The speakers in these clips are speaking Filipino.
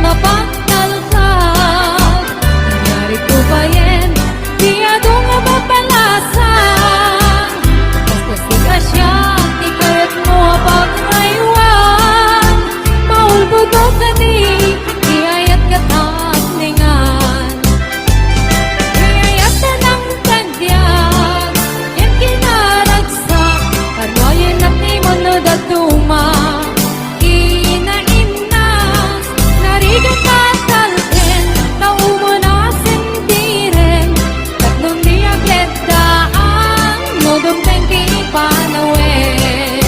mapagtalkag. Narito pa yan, di adong mapalasang. Basta siga siya, di kaya't mo pag-aywan. Maulbudok ka di, di ayat katak ningan. Di ayat na ng tagdyag, yan kinaragsak. Karwayan at ni Monod at Tuma. Kinainas, narigat katalken, naumo na sentiren. Tatlong diaglet daan, nodong tengki panawin.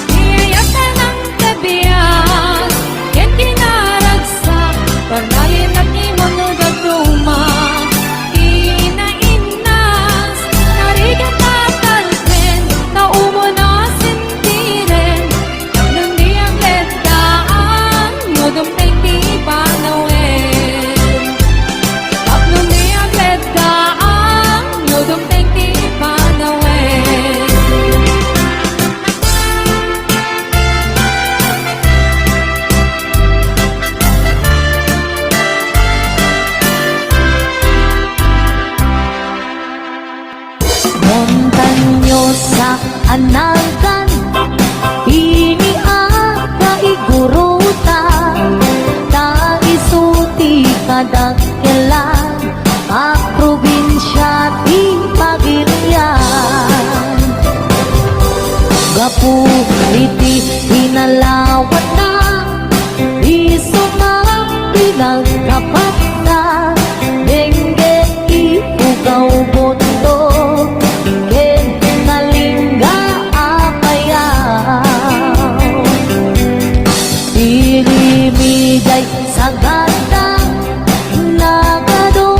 Niyayat na ng tabias, yan kinaragsak. Parnayin at ni Monod at Tuma. Kinainas, narigat katalken, naumo na sentiren. Tatlong diaglet daan, nodong tengki panawin. Tatlong diaglet daan, nodong tengki panawin. Montanyo sa anagan, iniaka igurutan, naisuti kadagkelan, ang probinsya di Pagirian. Gapu iti pinalawat na, iso na pinagkapat na, dengge iugaw bondo, ken nalingga apayaw. Ilimigay sa ganda, nagado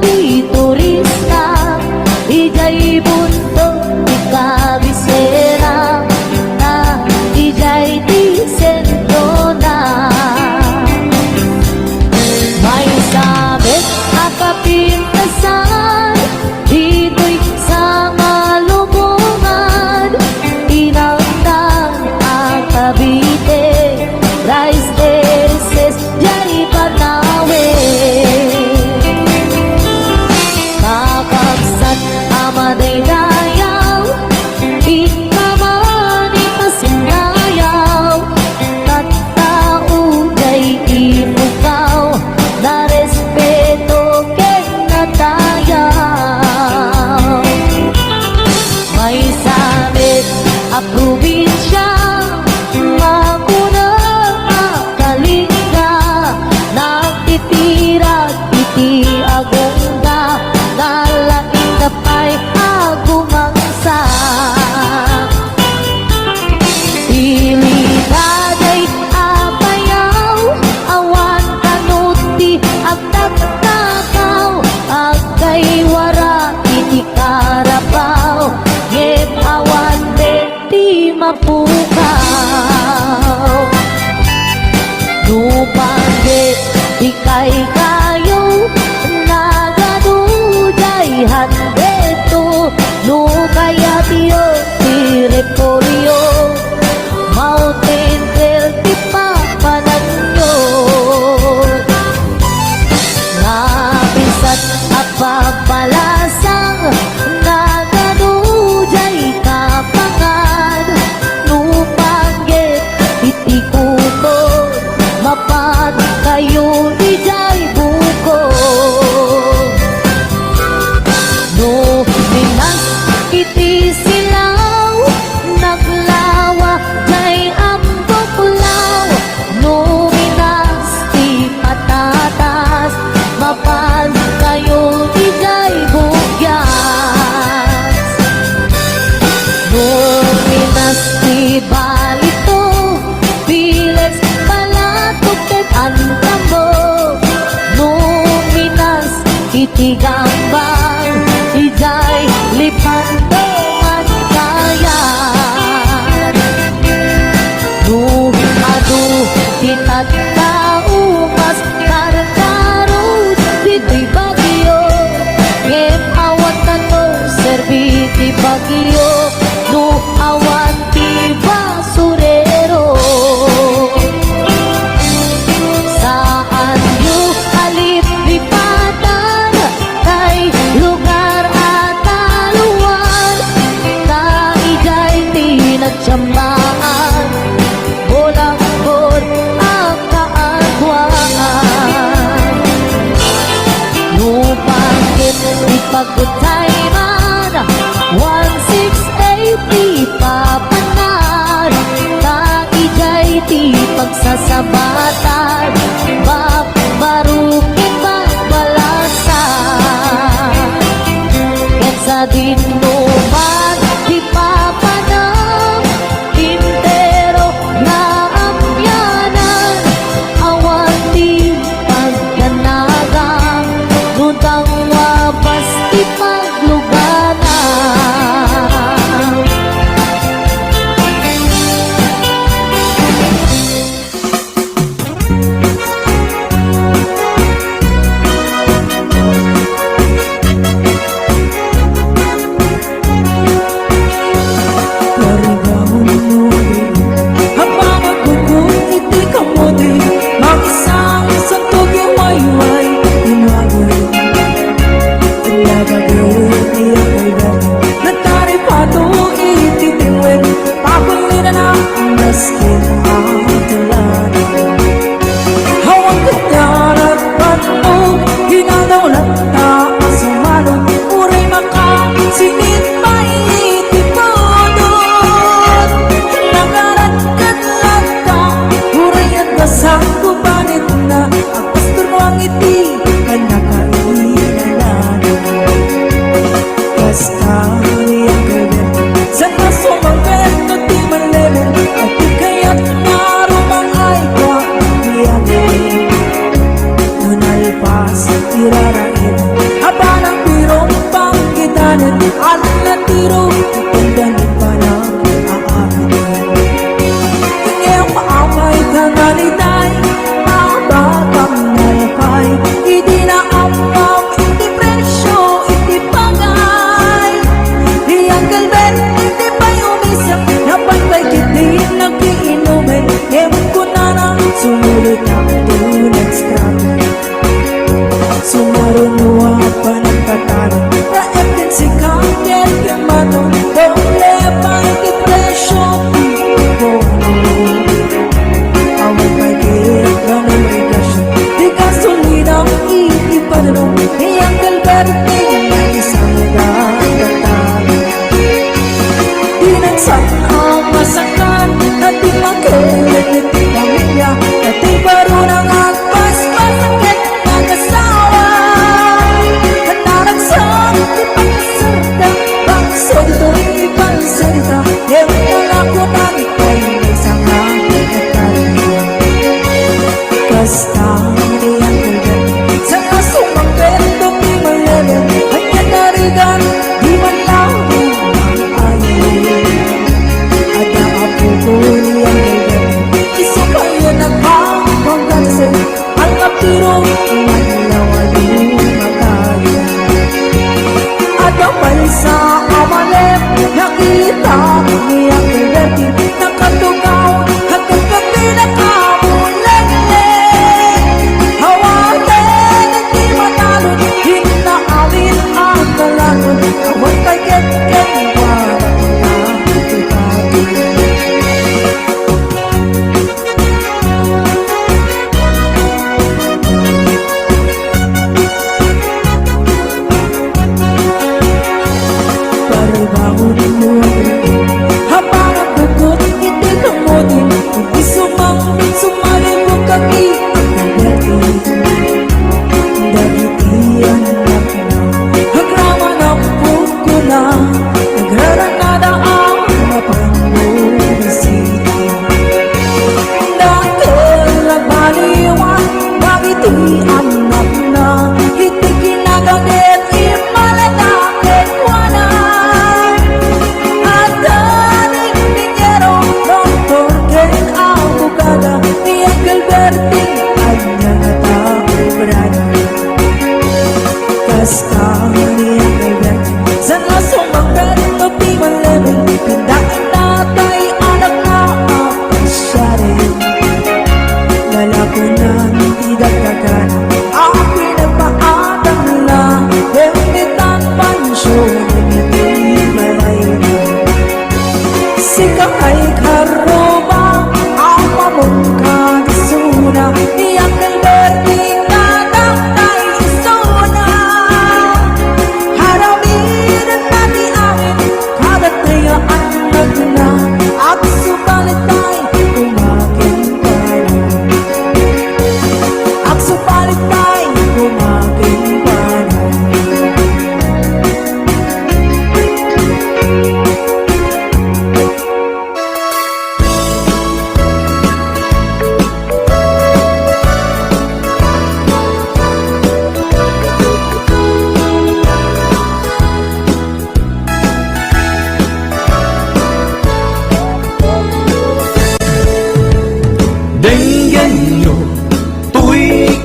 di turista, ijay buntong di kabisera, na ijay di sentro na. May sabit at kapintasan, dito'y sa malubungan, inangtang ang Cavite, rice terraces, jay panawin. Kakabsat amaday dayaw, ikamani pasindayaw, tattao jay imukaw, na respeto ken natayaw. May sabit a probinsya, makuna makalinga, nagtitira iti agungga, nalaing kapay agumangsa. Iligaday apayaw, awan kanuti agtagtakaw, agkay wara iti karabaw, yet awan di mapukaw. Nupangge ikay kayo, nagadujay handeto, nukaya tiyo tireporyo, mountain trail ti papananyo. Nabisat at papalasang, nagadujay kapangan, nupangge iti kukod, mapad kayo ijay bukod. No minas iti silaw, naglawa jay ang buklaw, no minas ti patatas, mapad kayo ijay bugyas. No minas ti balito, piles palatuktet antambo, no minas iti gambang, ijay lipantongan kayan. No adu titattao mas karkarot, dito'y bagyo, ngem awat na to serbiti bagyo, no awan ti basurero. Sa sasabatan, babarukin babalasan. Ket sa dinuman di papanang intero na amyanan, awan di pagdanagang dudang wabas di pagluganan.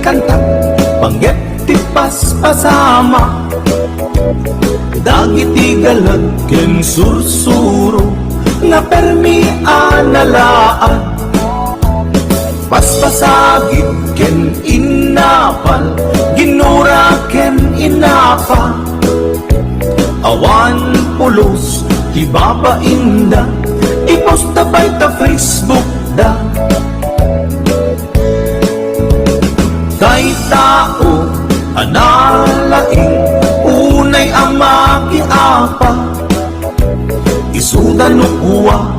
kanta panggep ti paspasama dagiti galag ken sursuro nga permi analaan paspasagit ken inapal ginura ken inapa awan pulos ti babainda iposta bay ta Facebook da kay tao analaing unay ang makiapa isuda no uwa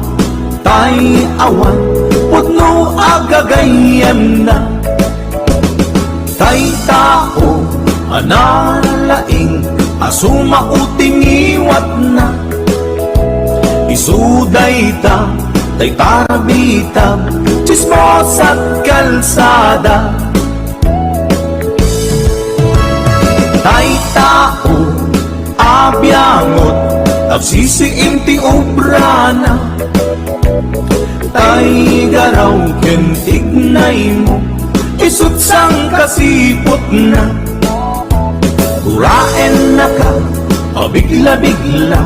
tay awan putno agagayan na tay tao analaing asuma uting iwat na isuday ta tay tarabita chismos at kalsada tay tao abyangot absisiim ti obrana tay garaw ken ignay mo isut sang kasipot na uraen na ka pabigla-bigla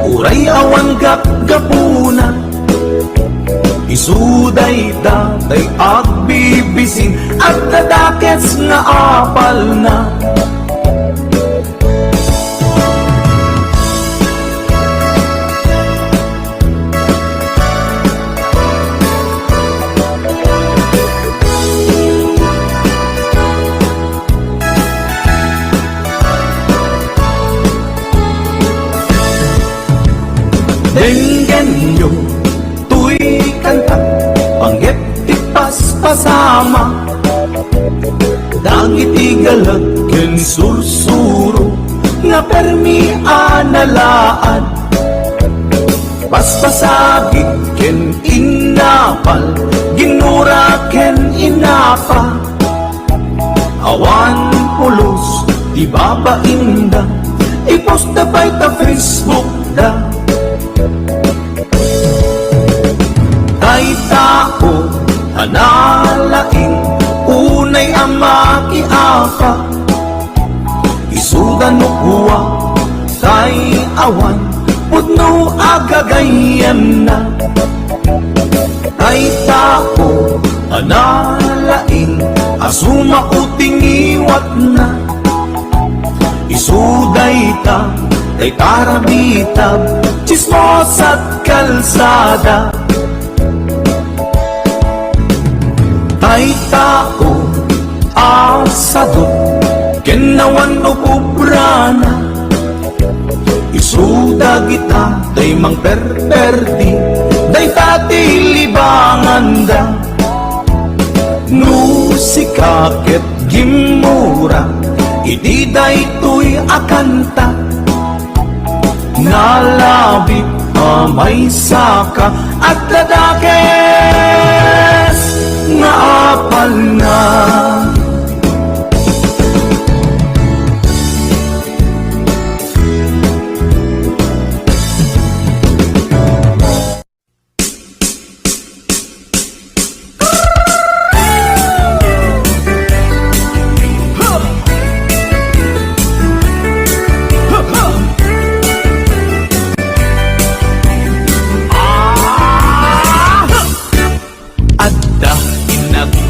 uray awan gapgapuna isuday tay agbibisin at dadakes nga apal na Denggenyo, tuy kanta, panggep ti paspasama dagiti galag ken sursuro nga permi analaan paspasagit ken inapal ginura ken inapa awan pulos ti babainda iposta bay ta Facebook da tay tao analaing unay ang makiapa isudan no uwa tay awan putno agagayan na tay tao analaing asuma uting iwat na isuday ta tay tarabita chismos at kalsada tay tao asadot kenawan o kubrana isuda kita day mang perperdi day tati libangan da nusika ket gimura iti day tuy akanta nalabit may saka at ladakes nga apal na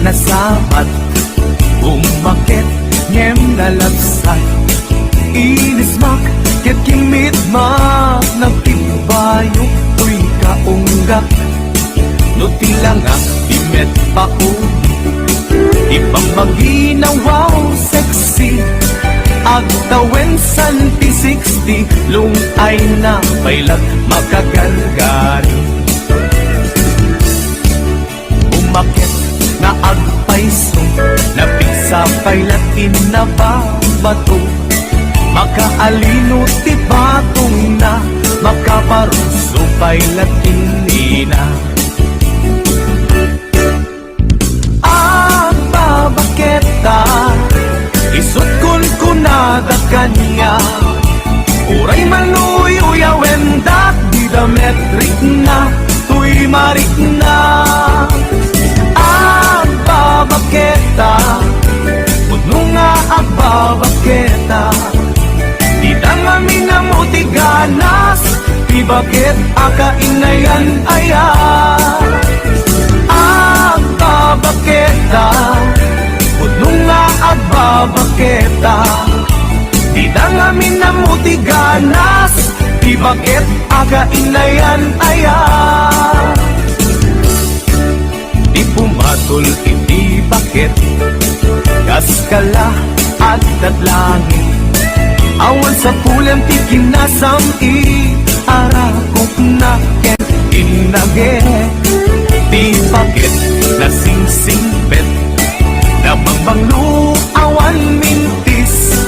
nasapat umakit ngem nalagsat inismak ket kimidmak nagtibayo tuy kaunggak no tilangak imet pako ipamaginawaw sexy agtawen santi 60 lungay na pailag makagargari umakit na agpaiso napigsa pailatin na babato makaalino ti batong na makaparuso pailatin nina ang babaketa isut kun kunada kanya uray maluyo wendak di da metrik na tuy marik na ang babaketa baketa di dangami na mo tiganas di bakit akainayan aya agbabaketa pudnong nga agbabaketa di dangami na mo tiganas di bakit akainayan aya di pumatol iti bakit kaskala at tatlangin awan sa pulang ti kinasam i arakok na ken inage di bakit na singsingbet na bangbanglu awan mintis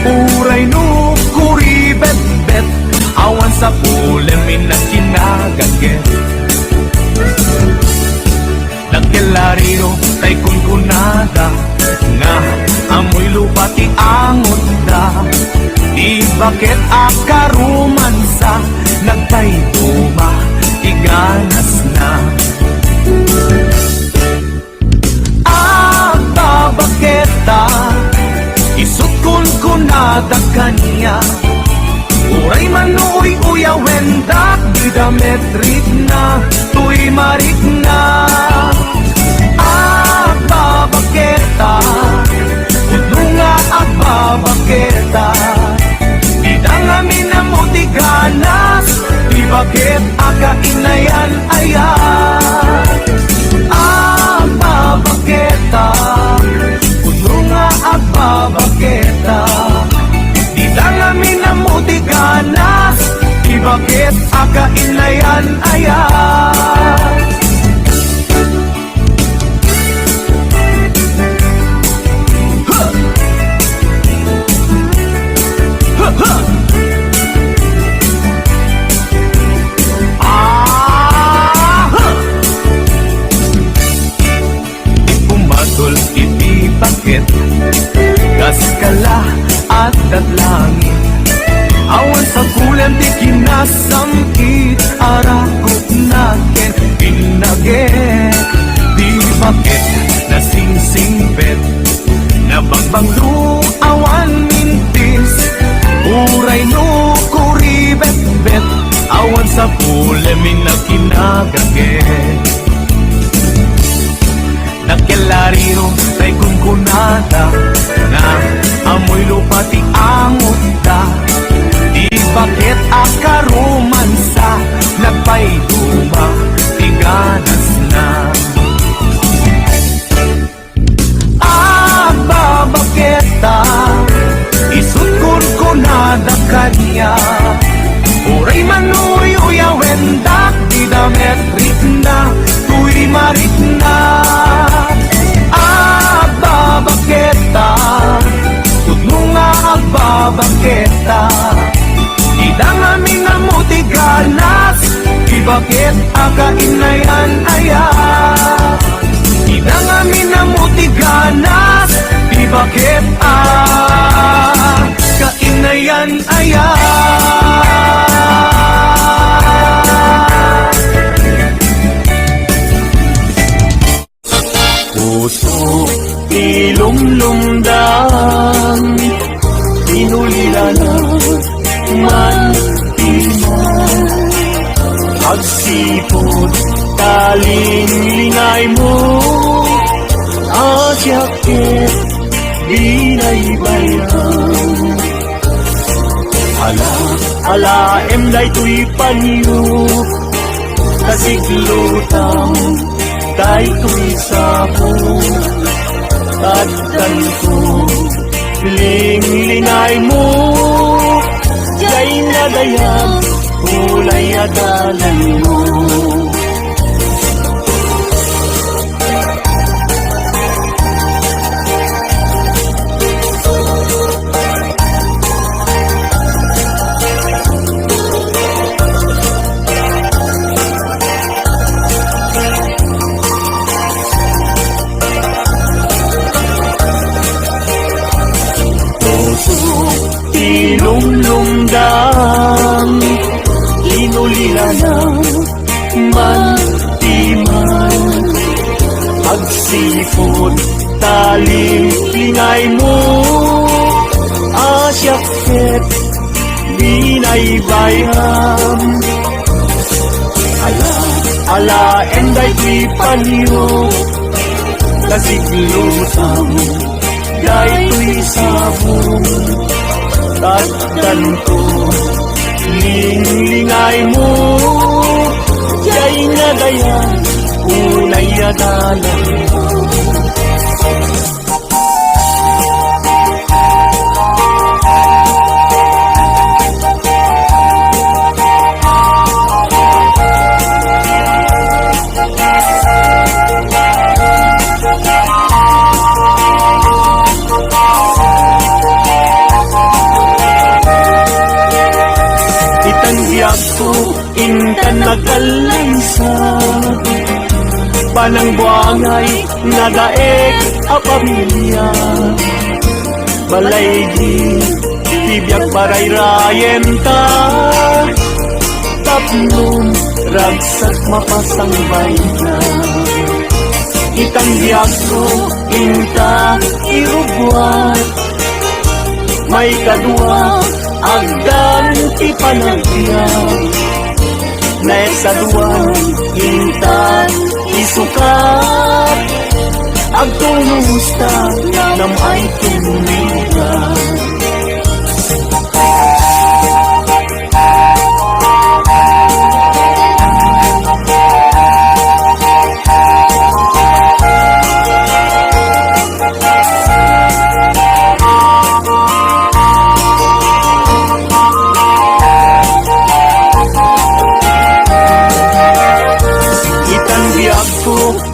uray no kuribet-bet awan sa pulang minakinagaget nagkelariro tay kunkunada nga amoy lupa ti angot da di bakit akaruman sa nagtayduma iganas na agbabaketa isut kunkunada kanya uray manuy uyawendak di dametrit na tuy marik na agbabaketa udunga agbabaketa di dangami na mo tiganas di bakit akainayan aya agbabaketa udunga agbabaketa di dangami na mo tiganas di bakit akainayan aya iti bakit kaskala at tatlangin awan sa kulam di kinasamkit arakot na ken pinagit di bakit na singsingbet na bangbanglu awan mintis uray no kuribet-bet awan sa kulam minakinagaget nagkelariro tay kunkunada na amoy lupa ti angot da di bakit akaruman sa nagpayduma ti ganas na agbabaketa isut kunkunada kanya uray manuy uyawendak di dametrit na tuy marit na agbabaketa tudnong nga agbabaketa di dangami na mo tiganas di bakit akainayan aya di dangami na mo tiganas di bakit akainayan aya puso ilumlumdam inulilala man timan agsipod talinglingay mo asyakit binaybayan alaem day tuy panyo kasiglutang day tuy sapo tagdan ko linglingay mo jay nadayag ulay adalan mo ilumlumdam inulilala man timan agsipod talinglingay mo masyakit binaybayan. Ala enday ti panyo kasiglutam daytoy sabong tatdan ko linglingay mo jay nga dayan unay adalan. Intan nagalansa panang buangay nadaek a pamilya balay di tibyak paray rayenta tapnon ragsak mapasang bayna itang biyak ko inta irugwat may kadua agdan ipanagbiyak na sa duwan intan isukat agtulusta na may tulugan.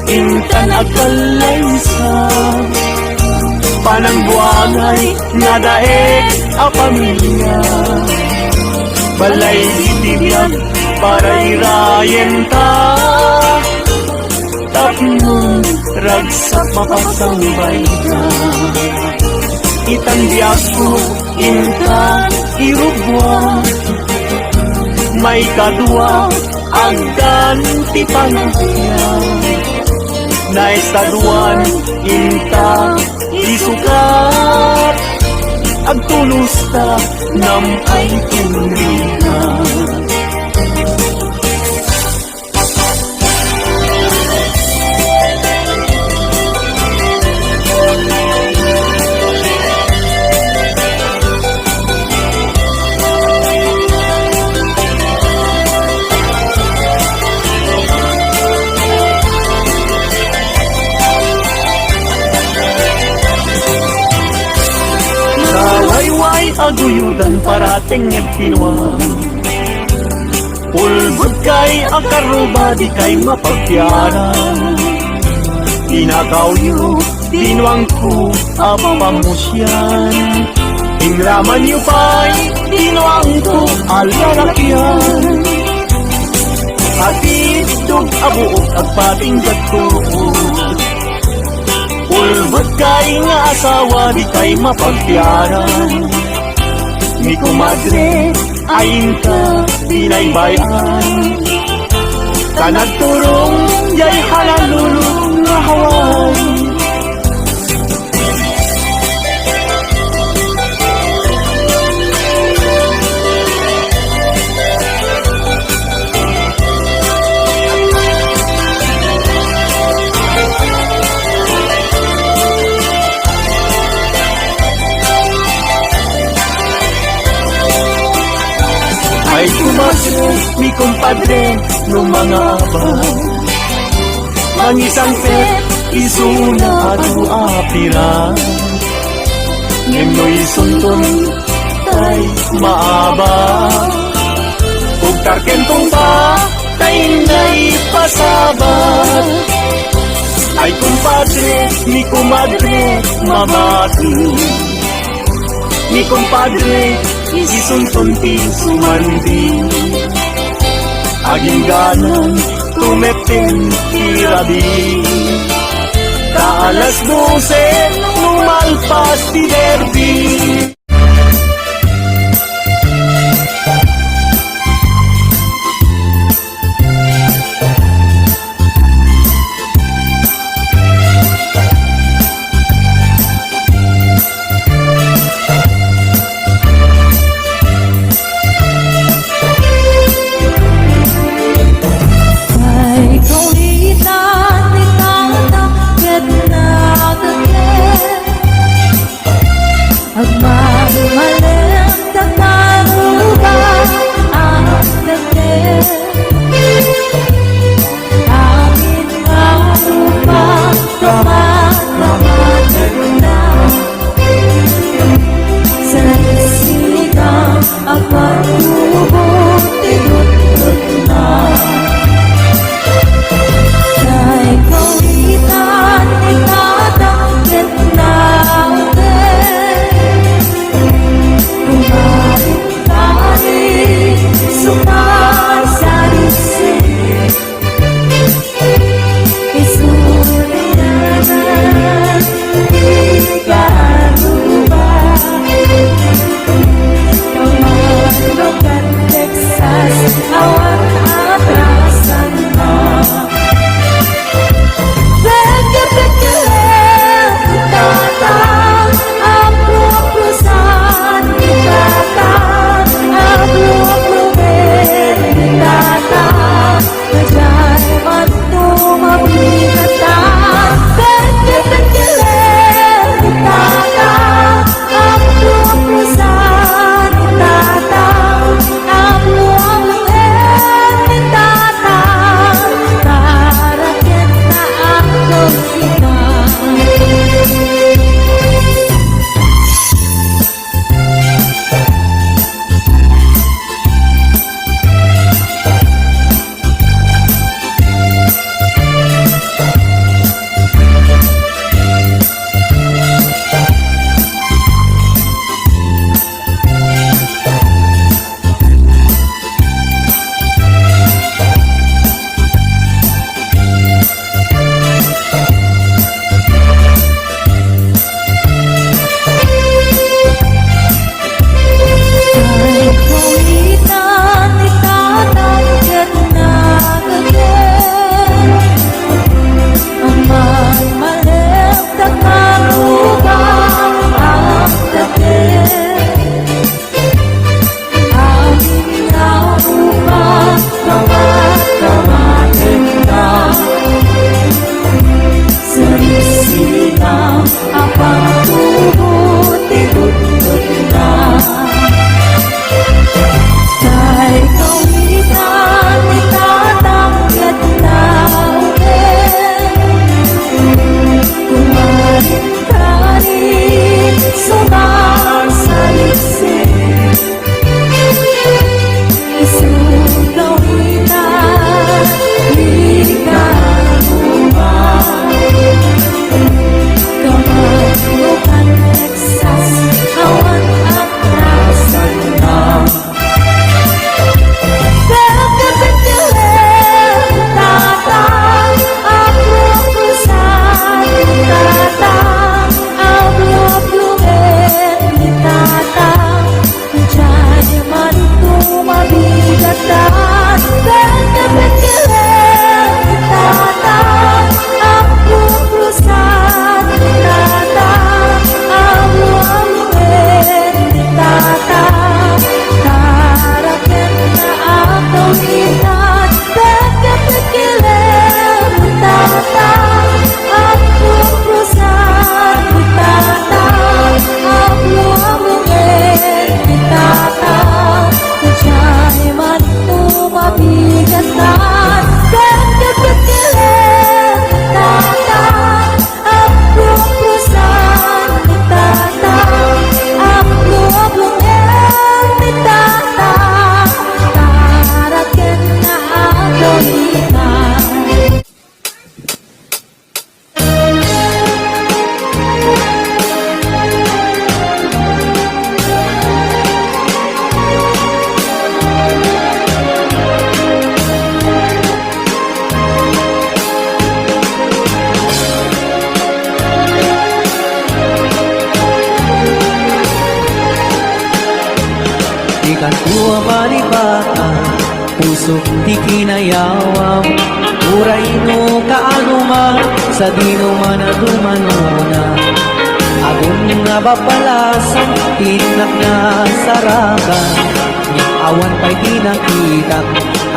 Intan akalaysa panang buangay nadaek a pamilya balay itibiyag paray rayenta tapnon ragsak mapasang bayna itang biyak ko intan irugwa may kadua agdan ti panagbiyak na estaduan inta isukat agtulusta nam ay tinrina. Aguyudan parating nagpinuan pulbud kay akaruba di kay mapagpiaran inakaw yu tinuang ko apamusyan ingraman yu pa'y tinuang ko alalakyan atitog abuok agpatinggat ko pulbud kay nga asawa di kay mapagpiaran ni kumadre ayin ka binaybayan kanagturong jay halalulong nga haway ay kumase mi kumpadre no mga abang mangisang pet isuna atu apira ngem isunton tay maaba ug tarkentong ba tay nay pasabat ay kumpadre mi kumadre mamati mi kumpadre isunton ti sumandi aging ganan tumepin tirabi ka alas 12 lumalpas ti derby. Ikan tua malibatan, puso di kinayawam. Uray no kaano man, sa di no man adumanuna. Agon nga babalasan, tinak na sarakan. Awan pa'y di nakita,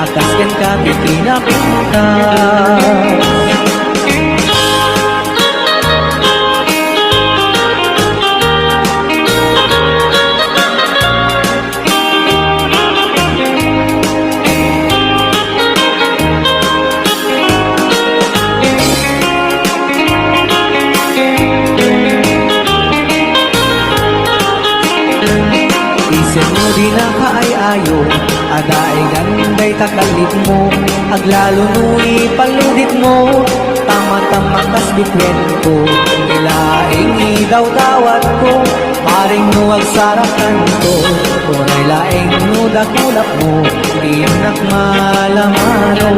akas ken ka di pinakita. Isip mo di na kaay-ayo, adaay ganday takalit mo. Aglalo nu'y paludit mo, tama-tama kas bitwen ko. Ilaing idaw-dawat ko, maring no agsarakan ko. Kunay laing no dakulap mo, inak malamano.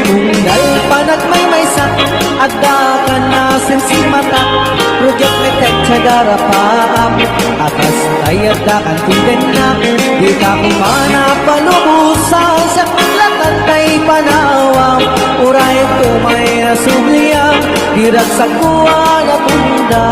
Tunggal panag may sak, adda ka na sensimata. Project may tektsagara paap, atas ayat da kan tiden na. Di ka kumana palubusan, sa paglatan kay panawam. Uray ko may nasubliyam, dirag sa kuwa na bunda.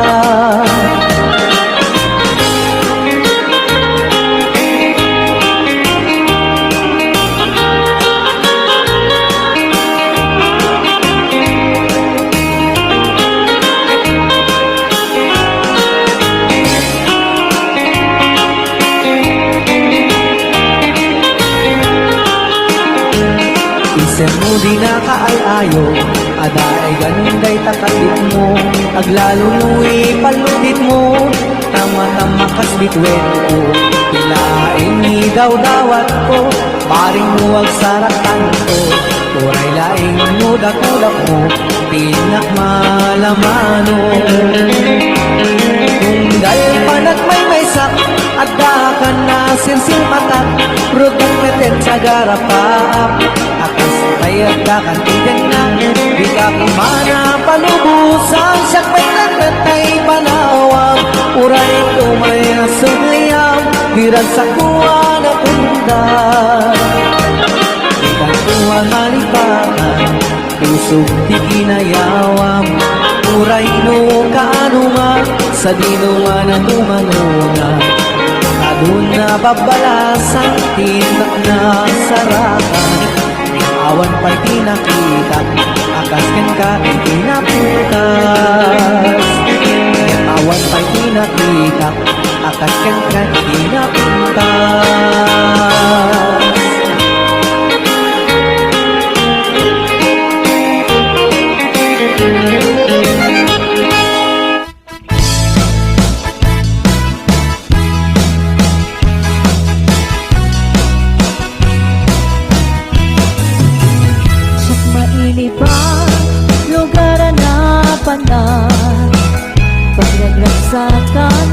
Isip mo di na kaay-ayo, adaay ganday takalit mo. Aglalo nu'y paludit mo, tama-tama kas bitwen ko. Ilaing idaw-dawat ko, paring mo agsarakan ko. Turay laing mo dakulap mo, tinak malamano. Tunggal panag may sak, adda ka na sinsil matak. Rugong meten sa garapaap, akas kayat ka kantigan na. Di ka kumana palubusan, siyak may nagtatay panawag. Uray ko may nasugliyam, dirag sa kuwa na punda. Ikan kuwa malipatan, puso di kinayawam. Uray no kaano man, sa di no man adumanuna. Adun na babalasan, tinak na sarakan. Awan pa'y di nakita, akas ken ka di pinaputas. Awan pa'y di nakita, akas ken ka di pinaputas. Lugar na panay, pagragsakan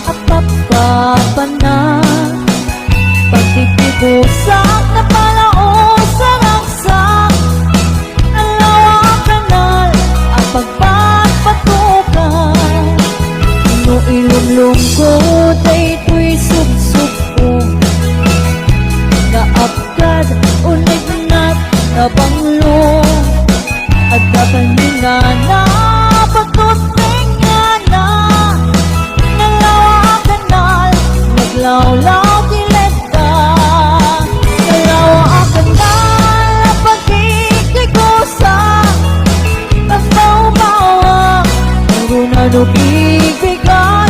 at papapanan. Pagtitipusak na palaong sa laksak, ang lawang kanal ang pagpapatukan. No ilumlungkot ay ito'y suksukong, naapkad ulit na't nabanglong. At kapaninga na pagtutinga na ng lawang kanal, naglawlaw dileta. Ng lawang kanal na pagkikikusa, basta umawa, meron na nubibigay.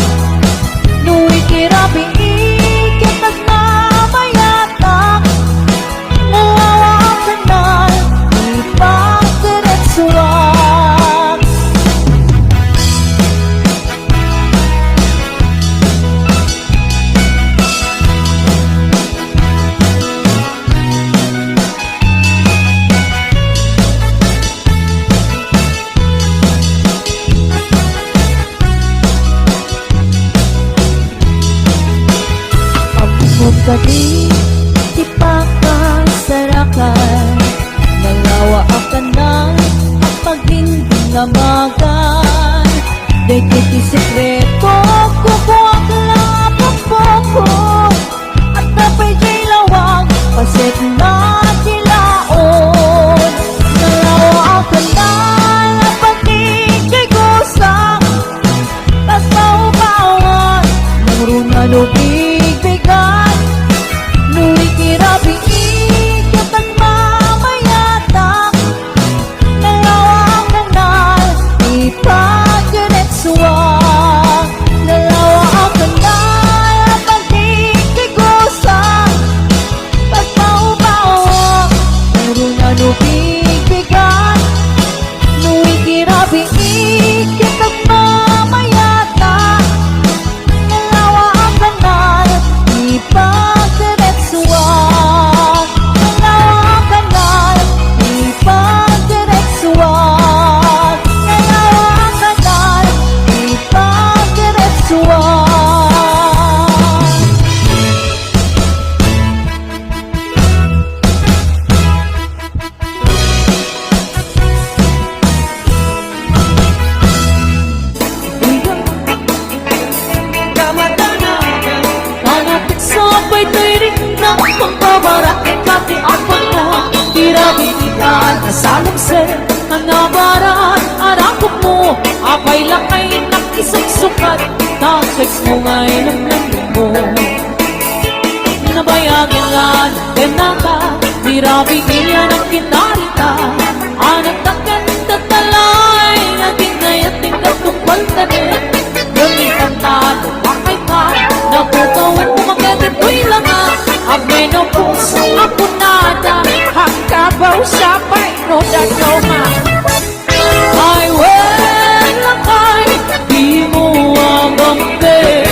Nu'y kirabiigit at namayatak ng lawang kanal, ipang diretsuan. Pagkadi, di pa kasarakan, nalawa ang kanal at pag hindi namagan. Dahil kiti sekreto, kukuha ka lang ang pagpoko. Apay lakay nakisang sukat Tasex mo nga'y lamlang mo Nabayagin nga Denaka Mirabi iyan ang kinarita Anak na ganda talay Naging nayating katungkol na rin Gamitan talo Bakay ka Nabutawan mo magagato'y langa Ameno puso ako nada Hangkabaw sa pay No that no ma Ay lakay Di mo agambe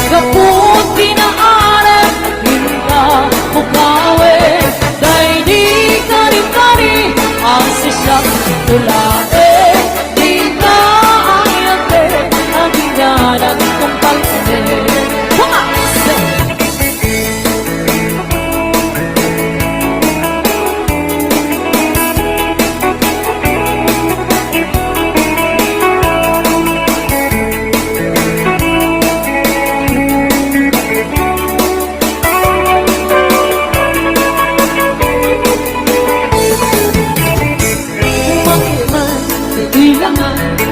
Kaput pinaare Hinda mo kawe Dahil di kari-kari Ang sisak tulae Di ka ayate Ang hinanan kong palpade Mga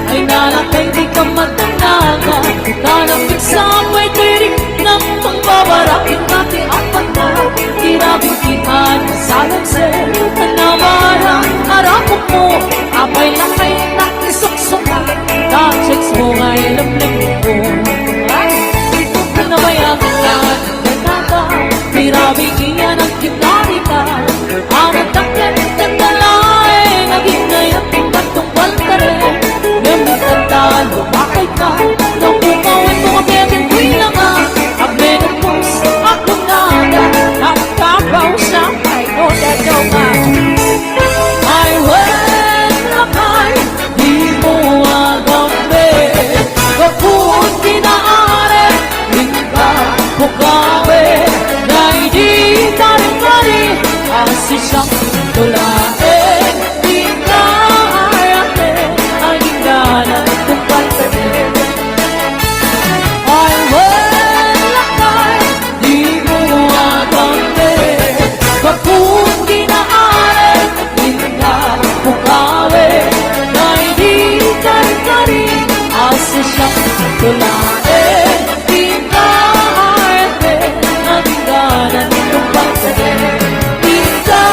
ay nalakay di ka matanaga Nanapit sa may tirik ng pangbabarakin natin ang pagka Kirabitihan sa lansel Namarang harapok mo Apay lakay nakisuksuka Tachex mo nga'y lamlim mo Nabayagan ka Ganata Kirabitihan ang kinarita Ang atakyan tandalay Naging nayating katungkol ka rin Talo, bakay ka Napukawan mo magiging kuilanga Abeno puso ako nada Nakabaw sa kay o dadaw nga Ay lakay Di mo agambe Kapun kinaare Hinga bukawe Dahil di kari-kari Ang sisang tulae Di ka ayate Ang hingganan Tulae, di ka ayate Ang hingganan kong palpade Di ka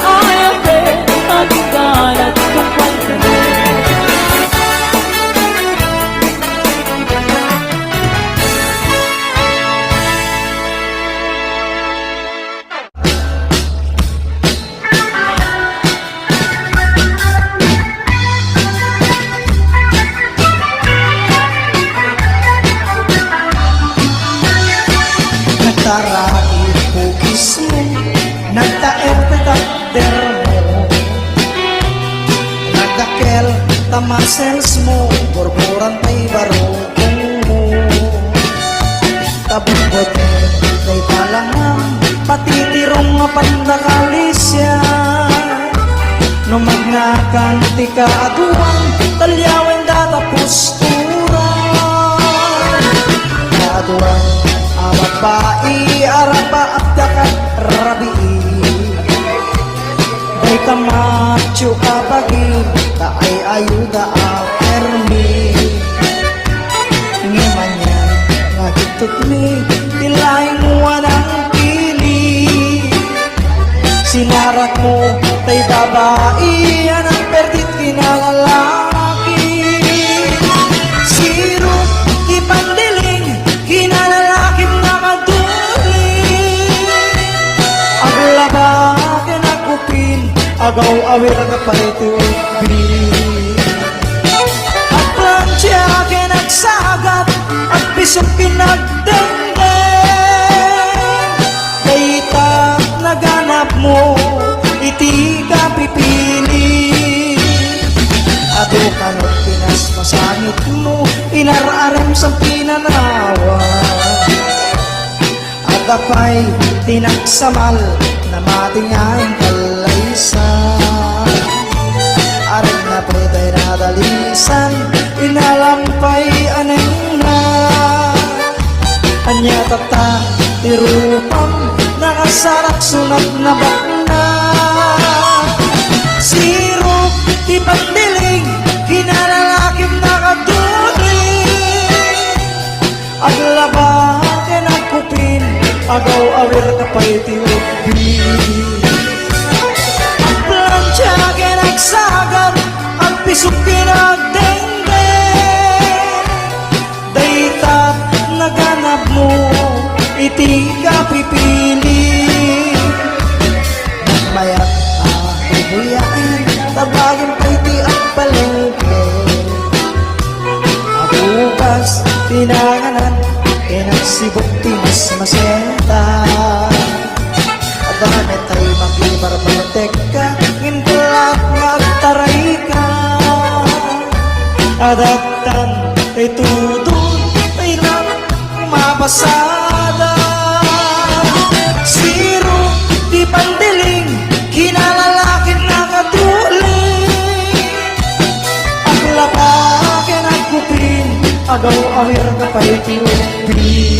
ayate Ang hingganan kong palpade Nagtarait pugis mo Nagtaer-takder mo Nagdakel tamasels mo Burburan may barukong mo Tabungot kay talangang Patitirong nga pandakalisya No magnakan ti kaaduan Talyawen datapos turan Kaaduan Ababai araba at dakat rabi Day kamacho kapagi Taay ayuda a permi Ngamanyan nga hitut mi Tilay mo anang pili Sinarat mo tay babai Anang perdit kinalalaki Sirot ipandiling Kinalalakim na kaduling Aglaba kinakupin Agaw awir ka parito bin At plancha kinagsagat At pisong pinagdengdeng Dayta naganap mo Iti ka pipili Ado kanot pinas masangit mo Inararam sa pinanawa At apay tinagsamal Na matingayang kalaysa Aring na pretay nadalisan Inalampay aneng na Anya tata tirupang Nakasarak sunat na bakna Sirop ipandiling Kinalalakim na kadun agaw awir ka pa'y tinubi. Ang plancha kinagsagat, ang pisok kinagdengge. Daytat naganap mo, iti ka pipili. Mayat bubuyain, tabagin pa iti ang palengke. Bukas, tinanganan, pinagsibok ti mas masenta. At damit ay maglibarbatek ka, ngintulat magtaray ka. Adaptan, ay tutun, ay lang mapasada. Siro, di pandiling, kinalalakit na katuling. Ang lapakin ang kupin, agaw awir ka pa'y tinubi.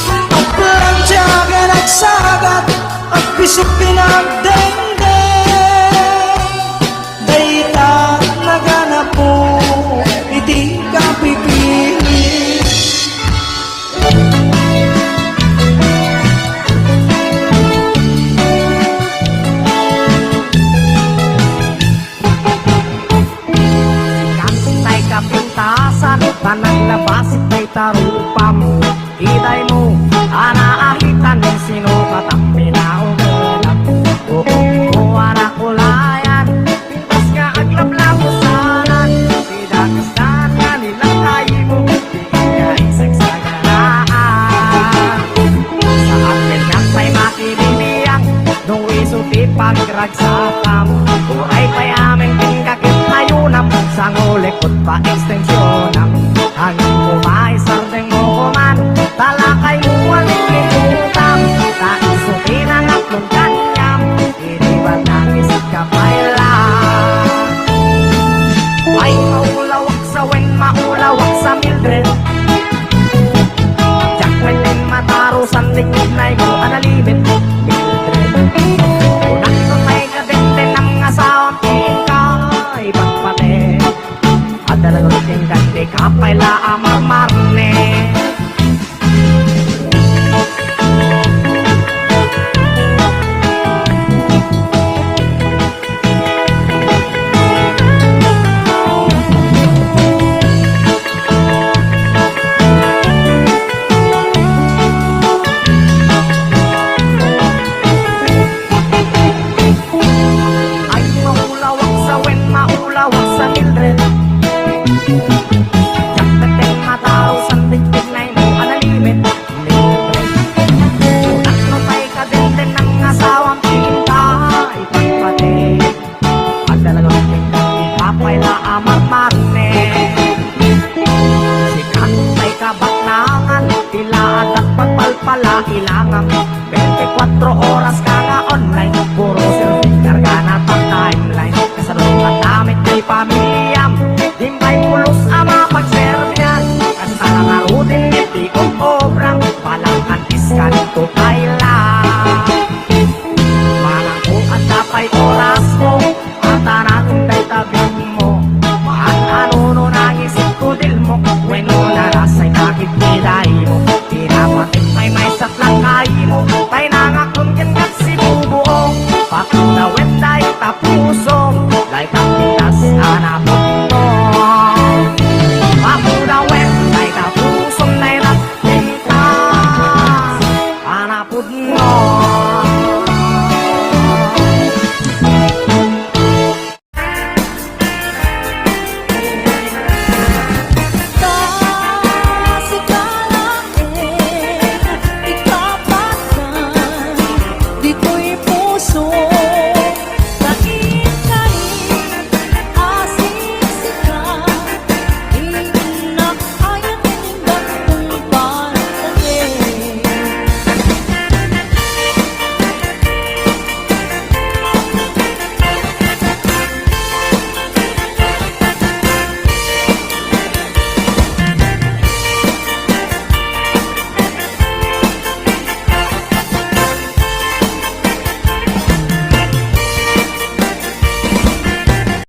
Ang plancha ka nagsagat, ang pisok pinagdengdeng. Dayta naganap mo, hindi ka pipili. Kantay kapintasan, tanang labasit ay tarupam. Iday mo, anaahitan ng sino katang pinaugalang. Kukuha na kulayan, pintas ka aglablabusanan. Pinagastan nga nilang tayo mo, di ka isagsaganaan. Sa akin nga may makibiniyang, nung isuti pagragsakam. Uray pa'y aming tingkakit na yunam, sa ngulikot pa ekstensyonan. Hanggang kumay sardeng mo kuman, talakay mo waling kinutang. Naisuti ng atlong kanyam, iniwan ng isip ka pailan. Ay maulawak sa wen, maulawak sa Mildred. Jack din mataro sa likod na mo analibit Mildred. Unak tunay ka din ng asawang tingka, ibang pati. At talagang tingkan di ka paila amar-marne. Ay maulawak sa wen, maulawak sa Mildred. Jack natin matao sa tingkid na mo analimit Mildred. Unak nutay ka din ng asawang tingka, ibang pati. At talagang tingkang ikapaila amar-marne. Si Kantay kabaknangan, tila at pagpalpala ilangang 24 oras